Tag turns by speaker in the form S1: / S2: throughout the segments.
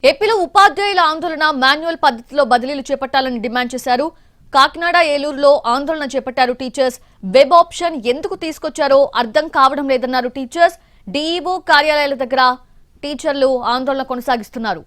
S1: ఏపీలో ఉపాధ్యాయుల ఆందోళన మాన్యువల్ పద్ధతిలో బదిలీలు చేపట్టాలని డిమాండ్ చేశారు. కాకినాడ, ఏలూరులో ఆందోళన చేపట్టారు టీచర్స్. వెబ్ ఆప్షన్ ఎందుకు తీసుకొచ్చారో అర్థం కావడం లేదన్నారు టీచర్స్. డీఈఓ కార్యాలయాల దగ్గర టీచర్లు ఆందోళన కొనసాగిస్తున్నారు.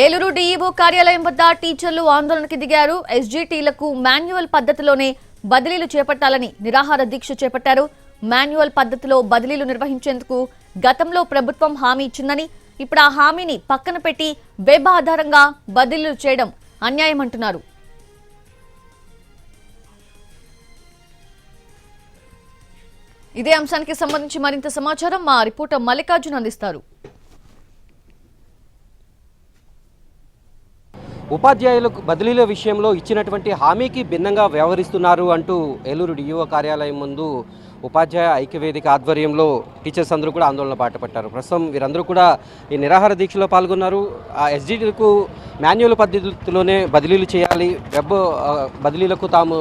S1: ఏలూరు డీఈఓ కార్యాలయం వద్ద టీచర్లు ఆందోళనకి దిగారు. ఎస్జీటీలకు మాన్యువల్ పద్ధతిలోనే బదిలీలు చేపట్టాలని నిరాహార దీక్ష చేపట్టారు. మాన్యువల్ పద్ధతిలో బదిలీలు నిర్వహించేందుకు గతంలో ప్రభుత్వం హామీ ఇచ్చిందని, ఇప్పుడు ఆ హామీని పక్కన పెట్టి వెబ్ ఆధారంగా బదిలీలు చేయడం అన్యాయమంటున్నారు. ఇదే అంశానికి సంబంధించి మరింత సమాచారం మా రిపోర్టర్ మల్లికార్జున్ అందిస్తారు.
S2: ఉపాధ్యాయులకు బదిలీల విషయంలో ఇచ్చినటువంటి హామీకి భిన్నంగా వ్యవహరిస్తున్నారు అంటూ ఏలూరు డిఈఓ కార్యాలయం ముందు ఉపాధ్యాయ ఐక్యవేదిక ఆధ్వర్యంలో టీచర్స్ అందరూ కూడా ఆందోళన బాటపట్టారు. ప్రస్తుతం వీరందరూ కూడా ఈ నిరాహార దీక్షలో పాల్గొన్నారు. ఆ ఎస్జీటీలకు మాన్యువల్ పద్ధతిలోనే బదిలీలు చేయాలి, వెబ్ బదిలీలకు తాము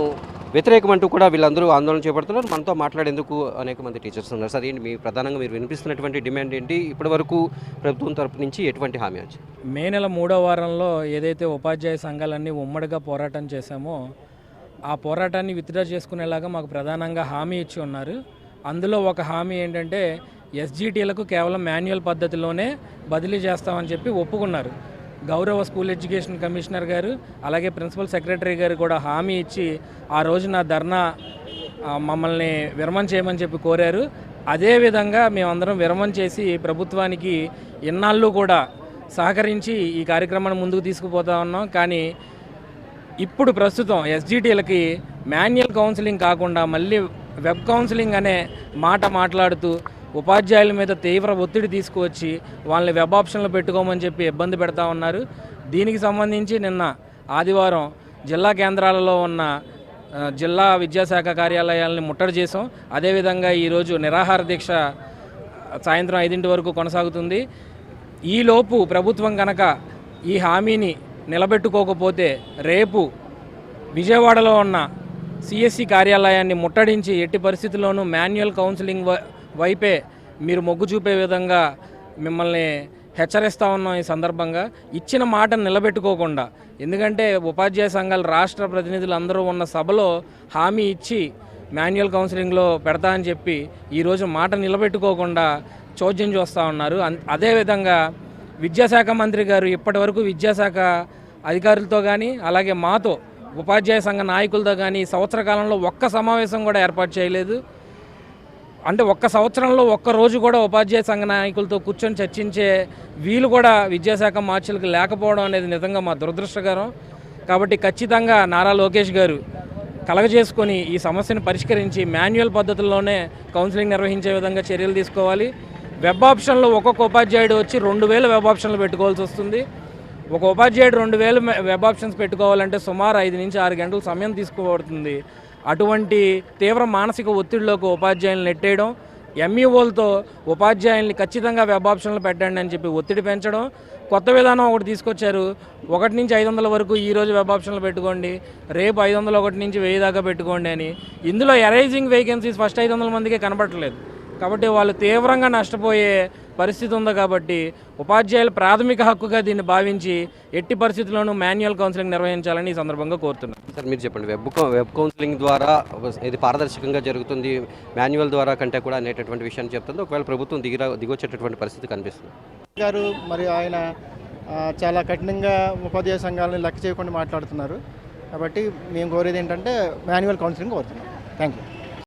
S2: వ్యతిరేకమంటూ కూడా వీళ్ళందరూ ఆందోళన చేపడుతున్నారు. మనతో మాట్లాడేందుకు అనేక మంది టీచర్స్ ఉన్నారు. సార్, ఏంటి మీ ప్రధానంగా మీరు వినిపిస్తున్నటువంటి డిమాండ్ ఏంటి? ఇప్పటి వరకు ప్రభుత్వం తరపు నుంచి ఎటువంటి హామీ వచ్చింది?
S3: మే నెల 3వ వారంలో ఏదైతే ఉపాధ్యాయ సంఘాలన్నీ ఉమ్మడిగా పోరాటం చేశామో ఆ పోరాటాన్ని విత్డ్రా చేసుకునేలాగా మాకు ప్రధానంగా హామీ ఇచ్చి ఉన్నారు. అందులో ఒక హామీ ఏంటంటే ఎస్జీటీలకు కేవలం మాన్యువల్ పద్ధతిలోనే బదిలీ చేస్తామని చెప్పి ఒప్పుకున్నారు. గౌరవ స్కూల్ ఎడ్యుకేషన్ కమిషనర్ గారు అలాగే ప్రిన్సిపల్ సెక్రటరీ గారు కూడా హామీ ఇచ్చి ఆ రోజున ధర్నా మమ్మల్ని విరమణ చేయమని చెప్పి కోరారు. అదేవిధంగా మేమందరం విరమణ చేసి ప్రభుత్వానికి ఇన్నాళ్ళు కూడా సహకరించి ఈ కార్యక్రమాన్ని ముందుకు తీసుకుపోతా ఉన్నాం. కానీ ఇప్పుడు ప్రస్తుతం ఎస్జీటీలకి మాన్యువల్ కౌన్సిలింగ్ కాకుండా మళ్ళీ వెబ్ కౌన్సిలింగ్ అనే మాట మాట్లాడుతూ ఉపాధ్యాయుల మీద తీవ్ర ఒత్తిడి తీసుకువచ్చి వాళ్ళని వెబ్ ఆప్షన్లు పెట్టుకోమని చెప్పి ఇబ్బంది పెడతా ఉన్నారు. దీనికి సంబంధించి నిన్న ఆదివారం జిల్లా కేంద్రాలలో ఉన్న జిల్లా విద్యాశాఖ కార్యాలయాలని ముట్టడి చేసాం. అదేవిధంగా ఈరోజు నిరాహార దీక్ష సాయంత్రం 5 వరకు కొనసాగుతుంది. ఈలోపు ప్రభుత్వం కనుక ఈ హామీని నిలబెట్టుకోకపోతే రేపు విజయవాడలో ఉన్న సిఎస్సి కార్యాలయాన్ని ముట్టడించి ఎట్టి పరిస్థితుల్లోనూ మాన్యువల్ కౌన్సిలింగ్ వైపే మీరు మొగ్గు చూపే విధంగా మిమ్మల్ని హెచ్చరిస్తూ ఉన్నాం. ఈ సందర్భంగా ఇచ్చిన మాటను నిలబెట్టుకోకుండా, ఎందుకంటే ఉపాధ్యాయ సంఘాల రాష్ట్ర ప్రతినిధులు అందరూ ఉన్న సభలో హామీ ఇచ్చి మాన్యువల్ కౌన్సిలింగ్లో పెడతా అని చెప్పి ఈరోజు మాట నిలబెట్టుకోకుండా చోద్యం చూస్తూ ఉన్నారు. అదేవిధంగా విద్యాశాఖ మంత్రి గారు ఇప్పటి వరకు విద్యాశాఖ అధికారులతో కానీ అలాగే మాతో ఉపాధ్యాయ సంఘ నాయకులతో కానీ సంవత్సర కాలంలో ఒక్క సమావేశం కూడా ఏర్పాటు చేయలేదు. అంటే ఒక్క సంవత్సరంలో ఒక్క రోజు కూడా ఉపాధ్యాయ సంఘ నాయకులతో కూర్చొని చర్చించే వీలు కూడా విద్యాశాఖ మార్చులకు లేకపోవడం అనేది నిజంగా మా దురదృష్టకరం. కాబట్టి ఖచ్చితంగా నారా లోకేష్ గారు కలగజేసుకొని ఈ సమస్యను పరిష్కరించి మాన్యువల్ పద్ధతుల్లోనే కౌన్సిలింగ్ నిర్వహించే విధంగా చర్యలు తీసుకోవాలి. వెబ్ ఆప్షన్లో ఒక్కొక్క ఉపాధ్యాయుడు వచ్చి 2000 వెబ్ ఆప్షన్లు పెట్టుకోవాల్సి వస్తుంది. ఒక ఉపాధ్యాయుడు 2000 వెబ్ ఆప్షన్స్ పెట్టుకోవాలంటే సుమారు 5 నుంచి 6 గంటల సమయం తీసుకోబడుతుంది. అటువంటి తీవ్ర మానసిక ఒత్తిడిలోకి ఉపాధ్యాయులను నెట్టేయడం, ఎంఈఓలతో ఉపాధ్యాయుల్ని ఖచ్చితంగా వెబ్ ఆప్షన్లు పెట్టండి అని చెప్పి ఒత్తిడి పెంచడం, కొత్త విధానం ఒకటి తీసుకొచ్చారు. 1 నుంచి 500 వరకు ఈరోజు వెబ్ ఆప్షన్లు పెట్టుకోండి, రేపు 501 నుంచి 1000 దాకా పెట్టుకోండి అని. ఇందులో అరైజింగ్ వేకెన్సీస్ ఫస్ట్ 500 మందికే కనబడట్లేదు. కాబట్టి వాళ్ళు తీవ్రంగా నష్టపోయే పరిస్థితి ఉంది. కాబట్టి ఉపాధ్యాయుల ప్రాథమిక హక్కుగా దీన్ని భావించి ఎట్టి పరిస్థితుల్లోనూ మాన్యువల్ కౌన్సిలింగ్ నిర్వహించాలని ఈ సందర్భంగా కోరుతున్నాను.
S2: సార్, మీరు చెప్పండి, వెబ్ కౌన్సిలింగ్ ద్వారా ఇది పారదర్శకంగా జరుగుతుంది, మాన్యువల్ ద్వారా కంటే కూడా అనేటటువంటి విషయాన్ని చెప్తుంది. ఒకవేళ ప్రభుత్వం దిగొచ్చేటటువంటి పరిస్థితి కనిపిస్తుంది
S4: గారు. మరి ఆయన చాలా కఠినంగా ఉపాధ్యాయ సంఘాలను లెక్క చేయకుండా మాట్లాడుతున్నారు. కాబట్టి మేము కోరేది ఏంటంటే మాన్యువల్ కౌన్సిలింగ్ కోరుతున్నాం. Thank you.